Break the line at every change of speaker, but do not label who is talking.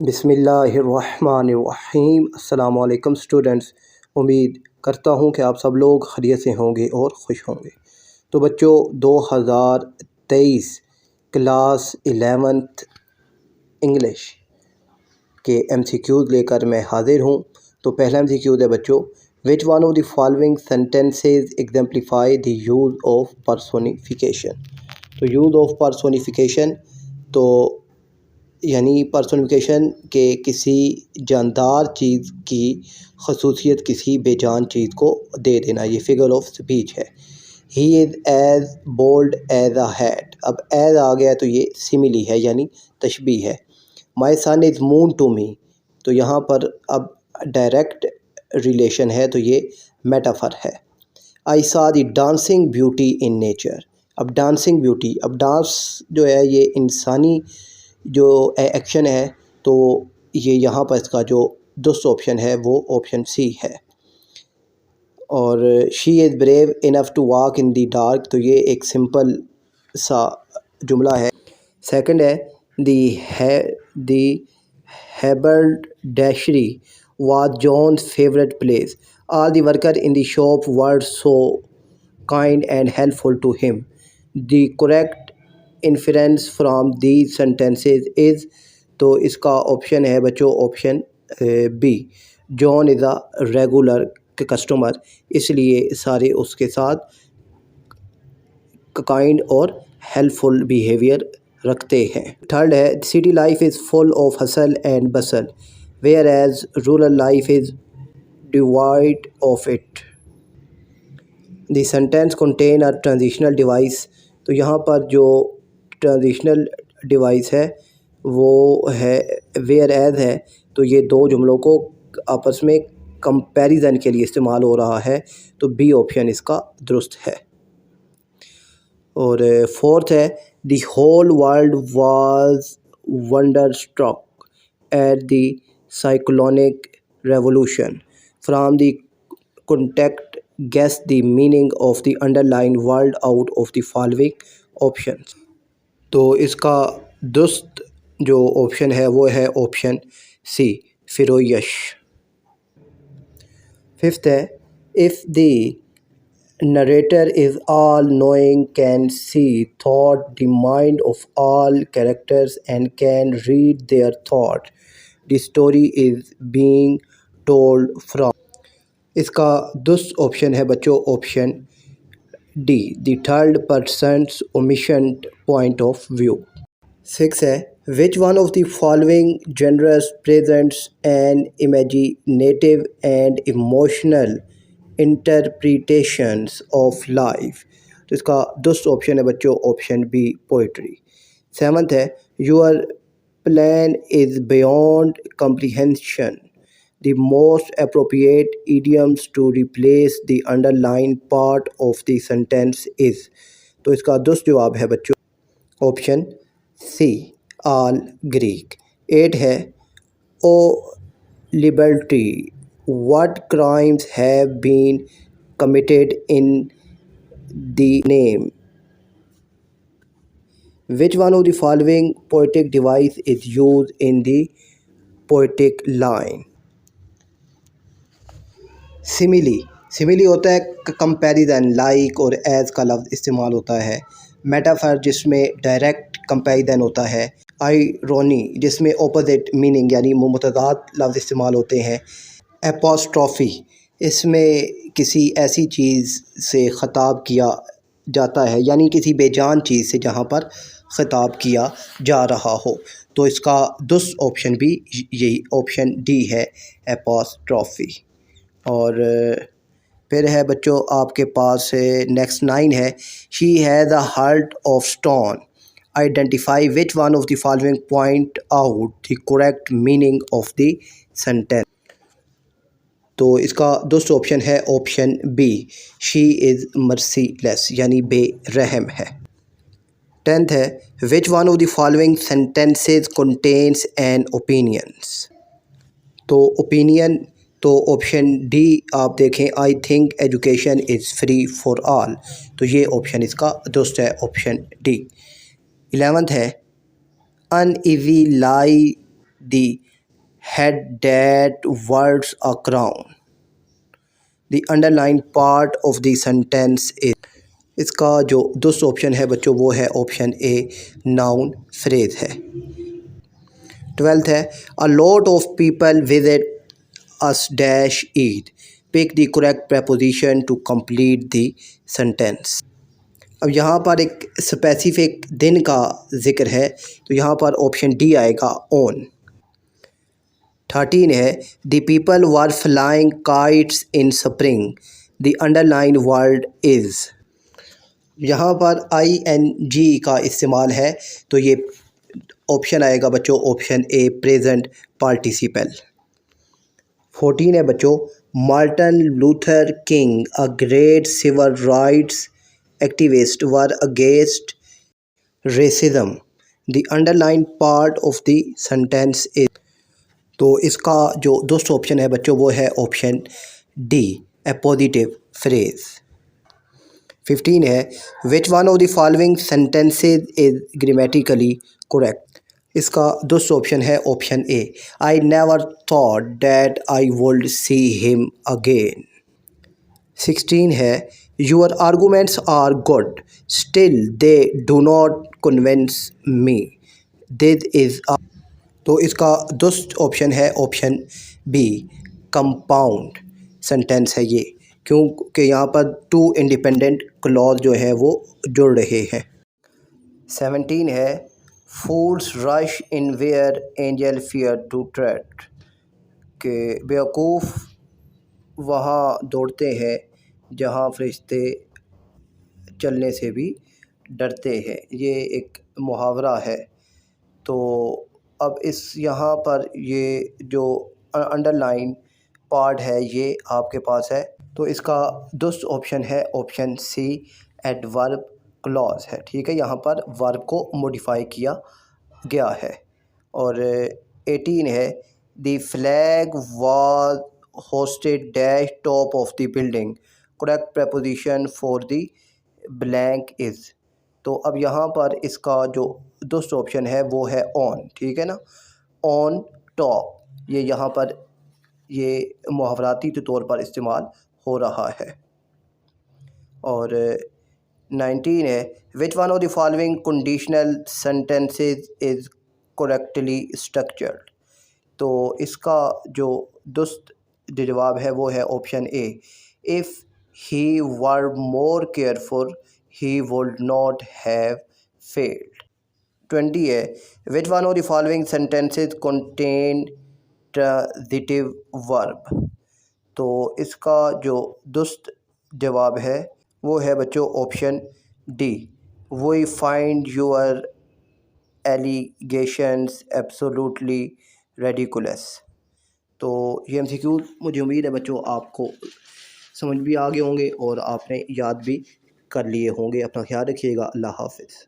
बिस्मिल्लाहिर्रहमानिर्रहीम। अस्सलामु अलैकुम स्टूडेंट्स। उम्मीद करता हूँ कि आप सब लोग खैरियत से होंगे और खुश होंगे। तो बच्चों 2023 क्लास 11th इंग्लिश के MCQs लेकर मैं हाजिर हूँ। तो पहला MCQ है बच्चों, which one of the following sentences exemplify the use of personification. तो यूज़ ऑफ पर्सोनिफिकेशन तो यानी पर्सोनिफिकेशन के किसी जानदार चीज़ की खसूसियत किसी बेजान चीज़ को दे देना, ये फिगर ऑफ स्पीच है। He is as bold as a hat. अब एज आ गया तो ये सिमिली है यानी तशबीह है। My son is moon to me, तो यहाँ पर अब डायरेक्ट रिलेशन है तो ये मेटाफर है। आई सा the dancing beauty in nature. अब डांसिंग ब्यूटी, अब डांस जो है ये इंसानी जो एक्शन है, तो ये यहाँ पर इसका जो दूसरा ऑप्शन है वो ऑप्शन सी है। और she is brave enough to walk in the dark, तो ये एक सिंपल सा जुमला है। सेकंड है the haberdashery was John's favourite place. All the worker in the shop were so kind and helpful to him. The correct inference from these sentences is, तो इसका option है बच्चों option B. John is a regular customer, इसलिए सारे उसके साथ kind और helpful behaviour रखते हैं। थर्ड है city life is full of hustle and bustle whereas rural life is devoid of it. The sentence contain a transitional device, तो यहाँ पर जो ट्रांजिशनल डिवाइस है वो है वेयर एज है, तो ये दो जुमलों को आपस में कंपैरिजन के लिए इस्तेमाल हो रहा है, तो बी ऑप्शन इसका दुरुस्त है। और फोर्थ है the whole world was wonder struck at the cyclonic revolution from the context guess the meaning of the underline word out of the following options. तो इसका दुरुस्त जो ऑप्शन है वो है ऑप्शन सी, फिरोयश। फिफ्थ है if the narrator is all knowing, can see thought the mind of all characters and can read their thought, the story is being told from। इसका दुरुस्त ऑप्शन है बच्चों option D, the third persons omniscient point of view. Six है which one of the following genres presents an imaginative and emotional interpretations of life. तो इसका दुरुस्त option है बच्चों ऑप्शन बी, पोइट्री। सेवंथ है your plan is beyond comprehension, the most appropriate idioms to replace the underline part of the sentence is. तो इसका दुरुस्त जवाब है बच्चों option C, all Greek. Eight है ओ liberty, what crimes have been committed in the name? Which one of the following poetic device is used in the poetic line? Simile होता है comparison, like और एज का लफ्ज़ इस्तेमाल होता है। Metaphor जिसमें डायरेक्ट कंपैरिजन होता है। आयरोनी जिसमें ऑपोजिट मीनिंग यानी मुतज़ाद लफ्ज़ इस्तेमाल होते हैं। एपोस्ट्रॉफी इसमें किसी ऐसी चीज़ से ख़िताब किया जाता है यानी किसी बेजान चीज़ से जहाँ पर ख़िताब किया जा रहा हो, तो इसका दुरुस्त ऑप्शन भी यही ऑप्शन डी है, एपोस्ट्रॉफी। और फिर है बच्चों आपके पास नेक्स्ट 9 है she has a heart of stone, identify which one of the following point out the correct meaning of the sentence. तो इसका दुरुस्त ऑप्शन है option B, she is merciless यानी बेरहम है। 10th है which one of the following sentences contains an opinions. तो opinion तो ऑप्शन डी आप देखें, I think education is free for all, तो ये ऑप्शन इसका दुरुस्त है ऑप्शन डी। 11th है uneasy lie the head that wears a crown. The underlined part of the sentence is, इसका जो दूसरा ऑप्शन है बच्चों वो है ऑप्शन ए, नाउन फ्रेज है। 12th है, a lot of people visit us dash eat. Pick the correct preposition to complete the sentence. अब यहाँ पर एक स्पेसिफिक दिन का जिक्र है तो यहाँ पर ऑप्शन डी आएगा, ऑन। 13 है, the people were flying kites in spring. The underline word is. यहाँ पर ING का इस्तेमाल है तो ये ऑप्शन आएगा बच्चों ऑप्शन ए, प्रेजेंट पार्टिसिपल। 14 है बच्चों, Martin Luther King a great civil rights activist war against racism. The underline part of the sentence is. तो इसका जो दूसरा ऑप्शन है बच्चों वो है option D, a positive phrase. 15 है, which one of the following sentences is grammatically correct. इसका दूसरा ऑप्शन है option A, I never thought that I would see him again. 16 है, your arguments are good still they do not convince me. This is a. तो इसका दूसरा option है option B, compound sentence है ये, क्योंकि यहाँ पर टू इंडिपेंडेंट क्लॉज जो है वो जुड़ रहे हैं। 17 है, fools rush in where angel fear to tread. के बेवकूफ़ वहाँ दौड़ते हैं जहाँ फरिश्ते चलने से भी डरते हैं। ये एक मुहावरा है। तो अब इस यहाँ पर ये जो अंडरलाइन पार्ट है ये आपके पास है तो इसका दूसरा ऑप्शन है ऑप्शन सी, एडवर्ब क्लॉज है। ठीक है, यहाँ पर वर्ब को मॉडिफाई किया गया है। और 18 है, the flag was hosted dash top of the building. Correct preposition for the blank is. तो अब यहाँ पर इसका जो दूसरा ऑप्शन है वो है ऑन। ठीक है ना, ऑन टॉप, ये यहाँ पर ये मुहावराती तौर पर इस्तेमाल हो रहा है। और 19 है, which one of the following conditional sentences is correctly structured. तो इसका जो दुरुस्त जवाब है वो है option A, if he were more careful he would not have failed. 20 है, which one of the following sentences contain transitive verb. तो इसका जो दुरुस्त जवाब है वो है बच्चों option D, we find your allegations absolutely ridiculous. तो ये MCQ मुझे उम्मीद है बच्चों आपको समझ भी आ गए होंगे और आपने याद भी कर लिए होंगे। अपना ख्याल रखिएगा। अल्लाह हाफ़िज़।